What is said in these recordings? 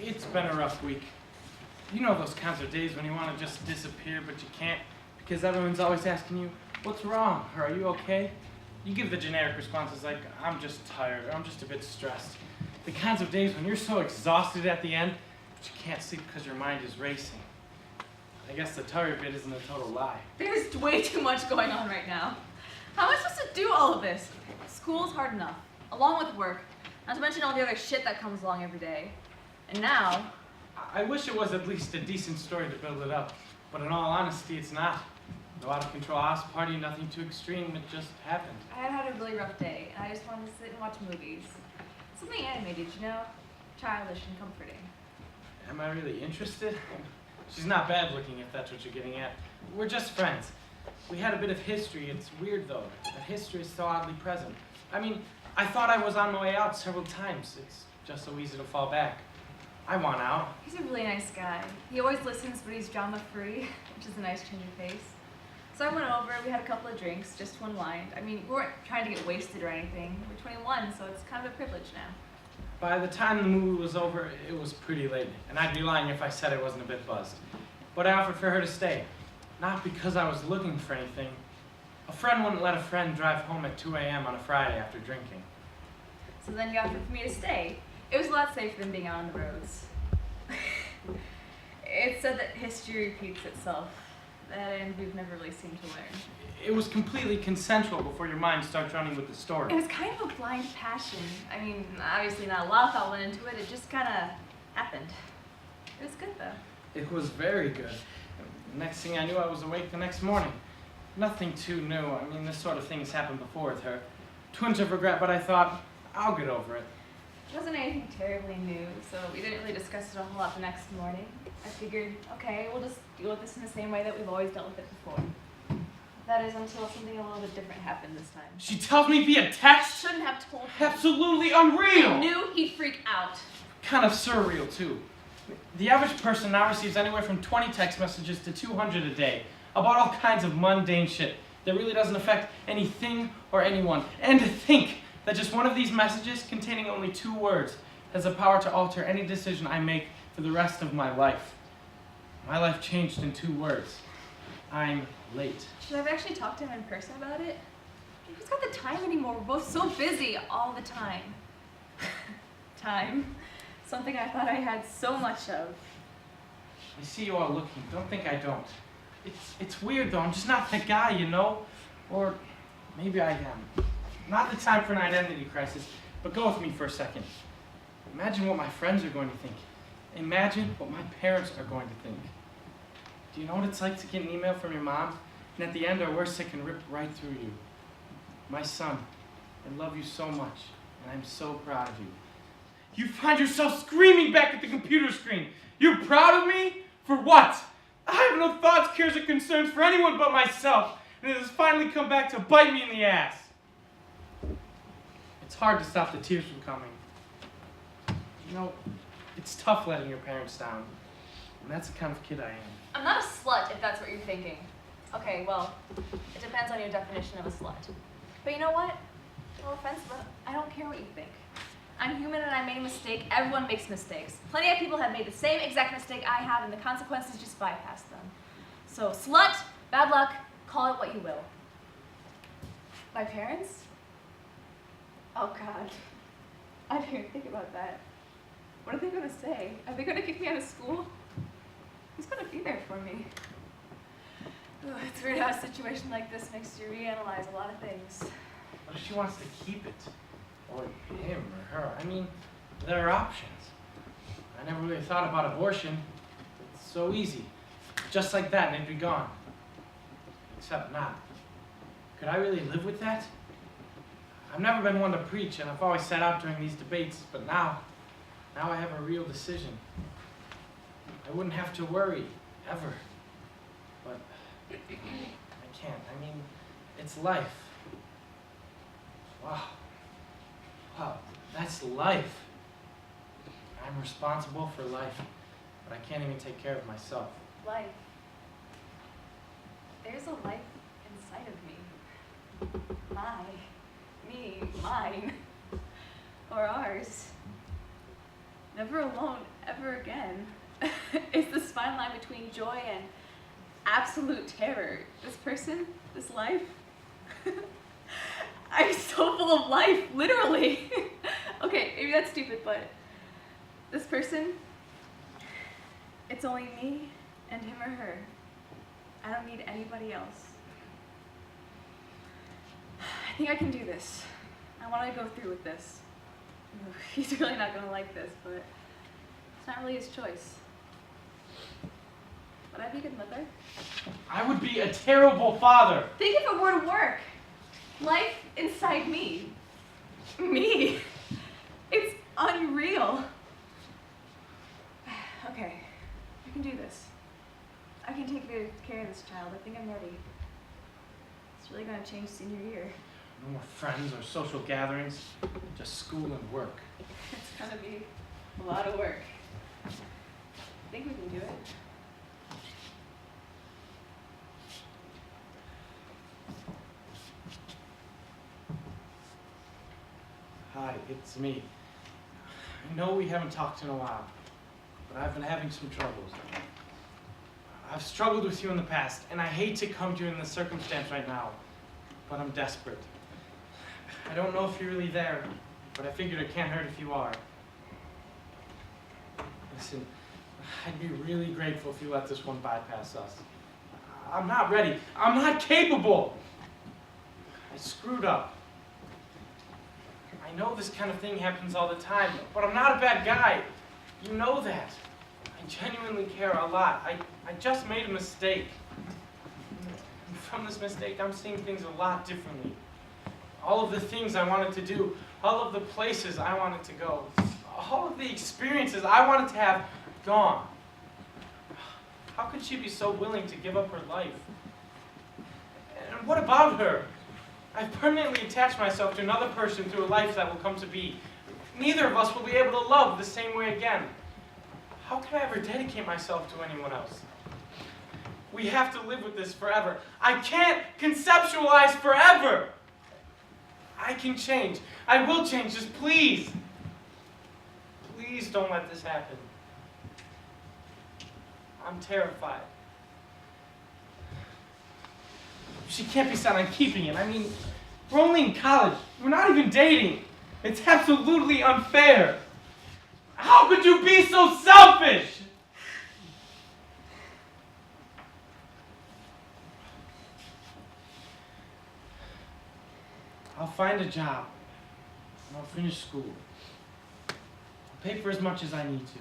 It's been a rough week. You know those kinds of days when you want to just disappear, but you can't because everyone's always asking you, what's wrong, or are you okay? You give the generic responses like, I'm just tired, or I'm just a bit stressed. The kinds of days when you're so exhausted at the end, but you can't sleep because your mind is racing. I guess the tired bit isn't a total lie. There's way too much going on right now. How am I supposed to do all of this? School's hard enough, along with work, not to mention all the other shit that comes along every day. And now... I wish it was at least a decent story to build it up, but in all honesty, it's not. No out-of-control house party, nothing too extreme, it just happened. I had a really rough day, and I just wanted to sit and watch movies. Something animated, you know? Childish and comforting. Am I really interested? She's not bad looking, if that's what you're getting at. We're just friends. We had a bit of history. It's weird, though, that history is so oddly present. I mean, I thought I was on my way out several times. It's just so easy to fall back. I want out. He's a really nice guy. He always listens, but he's drama-free, which is a nice change of pace. So I went over, we had a couple of drinks, just to unwind. I mean, we weren't trying to get wasted or anything. We're 21, so it's kind of a privilege now. By the time the movie was over, it was pretty late, and I'd be lying if I said I wasn't a bit buzzed. But I offered for her to stay. Not because I was looking for anything. A friend wouldn't let a friend drive home at 2 a.m. on a Friday after drinking. So then you offered for me to stay. It was a lot safer than being out on the roads. It said that history repeats itself, and we've never really seemed to learn. It was completely consensual before your mind starts running with the story. It was kind of a blind passion. I mean, obviously not a lot of thought went into it. It just kind of happened. It was good, though. It was very good. Next thing I knew, I was awake the next morning. Nothing too new. I mean, this sort of thing has happened before with her. Twinge of regret, but I thought, I'll get over it. It wasn't anything terribly new, so we didn't really discuss it a whole lot the next morning. I figured, okay, we'll just deal with this in the same way that we've always dealt with it before. That is until something a little bit different happened this time. She tells me via text? Shouldn't have told him. Absolutely unreal! I knew he'd freak out. Kind of surreal, too. The average person now receives anywhere from 20 text messages to 200 a day about all kinds of mundane shit that really doesn't affect anything or anyone. And to think that just one of these messages containing only 2 words has the power to alter any decision I make for the rest of my life. My life changed in 2 words. I'm late. Should I actually talk to him in person about it? Who's got the time anymore? We're both so busy all the time. Time. Something I thought I had so much of. I see you all looking. Don't think I don't. It's weird, though. I'm just not that guy, you know? Or maybe I am. Not the time for an identity crisis, but go with me for a second. Imagine what my friends are going to think. Imagine what my parents are going to think. Do you know what it's like to get an email from your mom, and at the end, or worse, it can rip right through you? My son, I love you so much, and I'm so proud of you. You find yourself screaming back at the computer screen. You're proud of me? For what? I have no thoughts, cares, or concerns for anyone but myself, and it has finally come back to bite me in the ass. It's hard to stop the tears from coming. You know, it's tough letting your parents down, and that's the kind of kid I am. I'm not a slut, if that's what you're thinking. Okay, well, it depends on your definition of a slut. But you know what? No offense, but I don't care what you think. I'm human and I made a mistake. Everyone makes mistakes. Plenty of people have made the same exact mistake I have, and the consequences just bypass them. So, slut, bad luck, call it what you will. My parents? Oh, God. I didn't even think about that. What are they going to say? Are they going to kick me out of school? Who's going to be there for me? Ugh, it's weird how a situation like this makes you reanalyze a lot of things. What if she wants to keep it? Or him or her? I mean, there are options. I never really thought about abortion. It's so easy. Just like that, and it'd be gone. Except not. Could I really live with that? I've never been one to preach, and I've always sat out during these debates, but now I have a real decision. I wouldn't have to worry, ever. But I can't. I mean, it's life. Wow. Wow, that's life. I'm responsible for life, but I can't even take care of myself. Life. There's a life inside of me. Me, mine, or ours. never alone ever again. It's this fine line between joy and absolute terror. This person, this life. I'm so full of life, literally. Okay, maybe that's stupid, but this person, it's only me and him or her. I don't need anybody else. I think I can do this. I want to go through with this. He's really not going to like this, but it's not really his choice. Would I be a good mother? I would be a terrible father. Think if it were to work. Life inside me. Me. It's unreal. Okay, I can do this. I can take good care of this child. I think I'm ready. It's really going to change senior year. No more friends or social gatherings, just school and work. It's going to be a lot of work. I think we can do it. Hi, it's me. I know we haven't talked in a while, but I've been having some troubles. I've struggled with you in the past, and I hate to come to you in this circumstance right now, but I'm desperate. I don't know if you're really there, but I figured it can't hurt if you are. Listen, I'd be really grateful if you let this one bypass us. I'm not ready. I'm not capable. I screwed up. I know this kind of thing happens all the time, but I'm not a bad guy. You know that. I genuinely care a lot. I just made a mistake. And from this mistake, I'm seeing things a lot differently. All of the things I wanted to do, all of the places I wanted to go, all of the experiences I wanted to have, gone. How could she be so willing to give up her life? And what about her? I've permanently attached myself to another person through a life that will come to be. Neither of us will be able to love the same way again. How could I ever dedicate myself to anyone else? We have to live with this forever. I can't conceptualize forever. I can change. I will change. Just please. Please don't let this happen. I'm terrified. She can't be set on keeping it. I mean, we're only in college. We're not even dating. It's absolutely unfair. How could you be so selfish? I'll find a job. And I'll finish school. I'll pay for as much as I need to.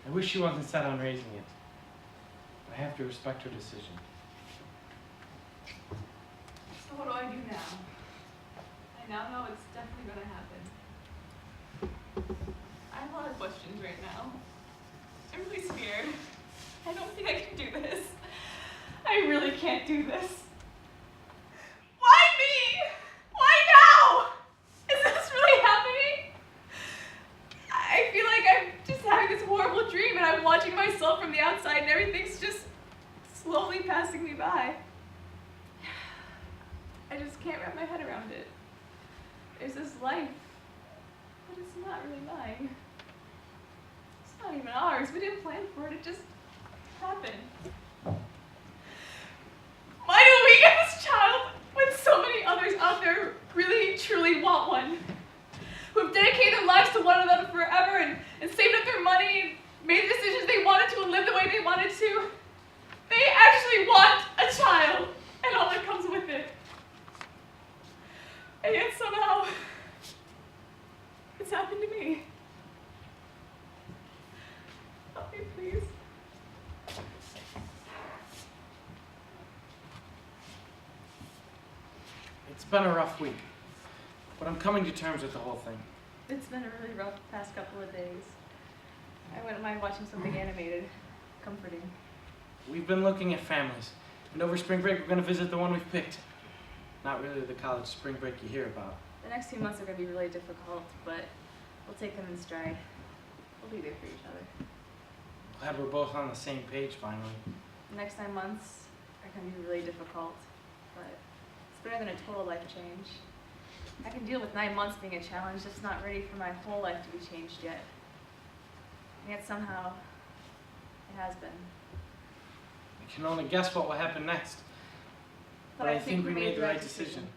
I wish she wasn't set on raising it. But I have to respect her decision. So what do I do now? I now know it's definitely going to happen. I have a lot of questions right now. I'm really scared. I don't think I can do this. I really can't do this. Why me? Why now? Is this really happening? I feel like I'm just having this horrible dream and I'm watching myself from the outside and everything's just slowly passing me by. I just can't wrap my head around it. There's this life, but it's not really mine. It's not even ours. We didn't plan for it. It just happened. Why do we get this child when so many others out there really, truly want one? Who've dedicated their lives to one another forever and saved up their money and made the decisions they wanted to and lived the way they wanted to. They actually want a child and all that comes with it. And yet somehow, it's happened to me. Help me, please. It's been a rough week, but I'm coming to terms with the whole thing. It's been a really rough past couple of days. I wouldn't mind watching something animated. Comforting. We've been looking at families, and over spring break we're going to visit the one we've picked. Not really the college spring break you hear about. The next 2 months are going to be really difficult, but we'll take them in stride. We'll be there for each other. Glad we're both on the same page finally. The next 9 months are going to be really difficult, but it's better than a total life change. I can deal with 9 months being a challenge, just not ready for my whole life to be changed yet. And yet somehow, it has been. I can only guess what will happen next. But I think we made the right decision.